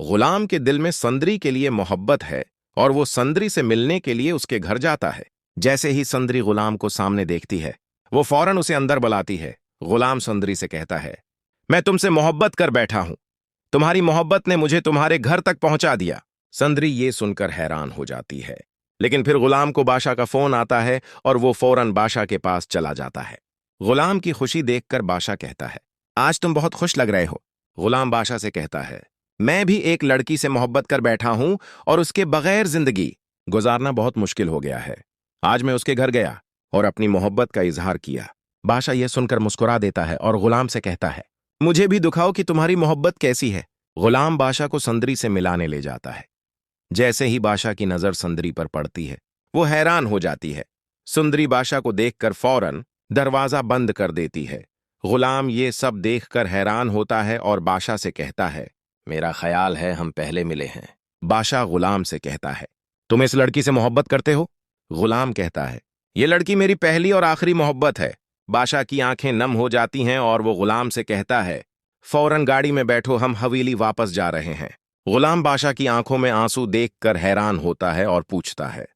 गुलाम के दिल में संदरी के लिए मोहब्बत है और वो संदरी से मिलने के लिए उसके घर जाता है। जैसे ही संदरी गुलाम को सामने देखती है, वो फौरन उसे अंदर बुलाती है। गुलाम संदरी से कहता है, मैं तुमसे मोहब्बत कर बैठा हूं। तुम्हारी मोहब्बत ने मुझे तुम्हारे घर तक पहुंचा दिया। संदरी ये सुनकर हैरान हो जाती है, लेकिन फिर गुलाम को बादशाह का फोन आता है और वो फौरन बादशाह के पास चला जाता है। गुलाम की खुशी देखकर बादशाह कहता है, आज तुम बहुत खुश लग रहे हो। गुलाम बादशाह से कहता है, मैं भी एक लड़की से मोहब्बत कर बैठा हूं और उसके बगैर जिंदगी गुजारना बहुत मुश्किल हो गया है। आज मैं उसके घर गया और अपनी मोहब्बत का इजहार किया। बादशाह यह सुनकर मुस्कुरा देता है और गुलाम से कहता है, मुझे भी दिखाओ कि तुम्हारी मोहब्बत कैसी है। गुलाम बादशाह को संदरी से मिलाने ले जाता है। जैसे ही बादशाह की नजर संदरी पर पड़ती है, वो हैरान हो जाती है। सुंदरी बादशाह को देखकर फौरन दरवाजा बंद कर देती है। गुलाम ये सब देखकर हैरान होता है और बादशाह से कहता है, मेरा ख्याल है हम पहले मिले हैं। बादशाह गुलाम से कहता है, तुम इस लड़की से मोहब्बत करते हो? गुलाम कहता है, ये लड़की मेरी पहली और आखिरी मोहब्बत है। बादशाह की आंखें नम हो जाती हैं और वो गुलाम से कहता है, फौरन गाड़ी में बैठो, हम हवेली वापस जा रहे हैं। गुलाम बादशाह की आंखों में आंसू देखकर हैरान होता है और पूछता है,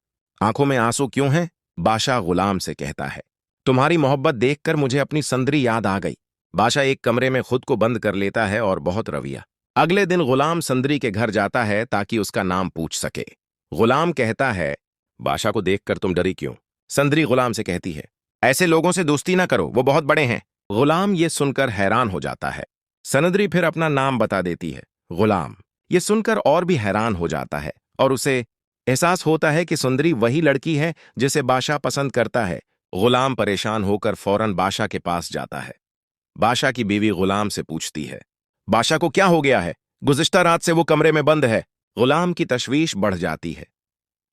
आंखों में आंसू क्यों हैं? बादशाह गुलाम से कहता है, तुम्हारी मोहब्बत देखकर मुझे अपनी संदरी याद आ गई। बादशाह एक कमरे में खुद को बंद कर लेता है और बहुत रविया। अगले दिन गुलाम संदरी के घर जाता है ताकि उसका नाम पूछ सके। गुलाम कहता है, बादशाह को देखकर तुम डरी क्यों? संदरी गुलाम से कहती है, ऐसे लोगों से दोस्ती ना करो, वो बहुत बड़े हैं। गुलाम ये सुनकर हैरान हो जाता है। संदरी फिर अपना नाम बता देती है। गुलाम ये सुनकर और भी हैरान हो जाता है और उसे एहसास होता है कि सुंदरी वही लड़की है जिसे बादशाह पसंद करता है। गुलाम परेशान होकर फौरन बादशाह के पास जाता है। बादशाह की बीवी गुलाम से पूछती है, बादशाह को क्या हो गया है? गुज़िश्ता रात से वो कमरे में बंद है। गुलाम की तशवीश बढ़ जाती है।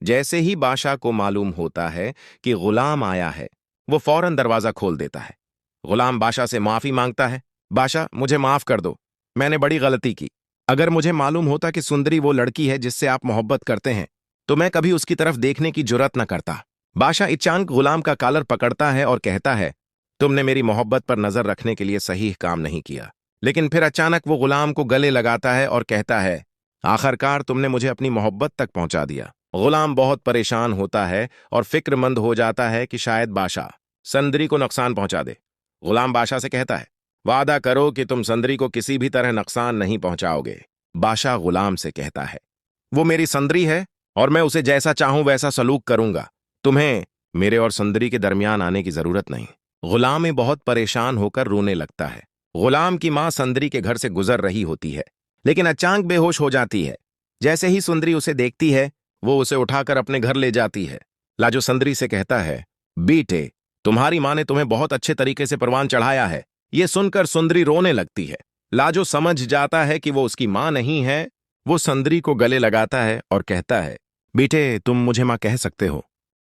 जैसे ही बादशाह को मालूम होता है कि गुलाम आया है, वो फौरन दरवाजा खोल देता है। गुलाम बादशाह से माफी मांगता है, बादशाह मुझे माफ कर दो, मैंने बड़ी गलती की। अगर मुझे मालूम होता कि सुंदरी वो लड़की है जिससे आप मोहब्बत करते हैं, तो मैं कभी उसकी तरफ देखने की जुर्रत न करता। बादशाह इचांक गुलाम का कॉलर पकड़ता है और कहता है, तुमने मेरी मोहब्बत पर नजर रखने के लिए सही काम नहीं किया। लेकिन फिर अचानक वो गुलाम को गले लगाता है और कहता है, आखिरकार तुमने मुझे अपनी मोहब्बत तक पहुंचा दिया। गुलाम बहुत परेशान होता है और फिक्रमंद हो जाता है कि शायद बादशाह संदरी को नुकसान पहुंचा दे। गुलाम बादशाह से कहता है, वादा करो कि तुम संदरी को किसी भी तरह नुकसान नहीं पहुंचाओगे। बादशाह गुलाम से कहता है, वो मेरी संदरी है और मैं उसे जैसा चाहूं वैसा सलूक करूंगा। तुम्हें मेरे और संदरी के दरमियान आने की जरूरत नहीं। गुलाम बहुत परेशान होकर रोने लगता है। गुलाम की मां संदरी के घर से गुजर रही होती है, लेकिन अचानक बेहोश हो जाती है। जैसे ही सुंदरी उसे देखती है, वो उसे उठाकर अपने घर ले जाती है। लाजो संदरी से कहता है, बेटे तुम्हारी मां ने तुम्हें बहुत अच्छे तरीके से परवान चढ़ाया है। ये सुनकर सुंदरी रोने लगती है। लाजो समझ जाता है कि वो उसकी मां नहीं है। वो संदरी को गले लगाता है और कहता है, बेटे तुम मुझे मां कह सकते हो।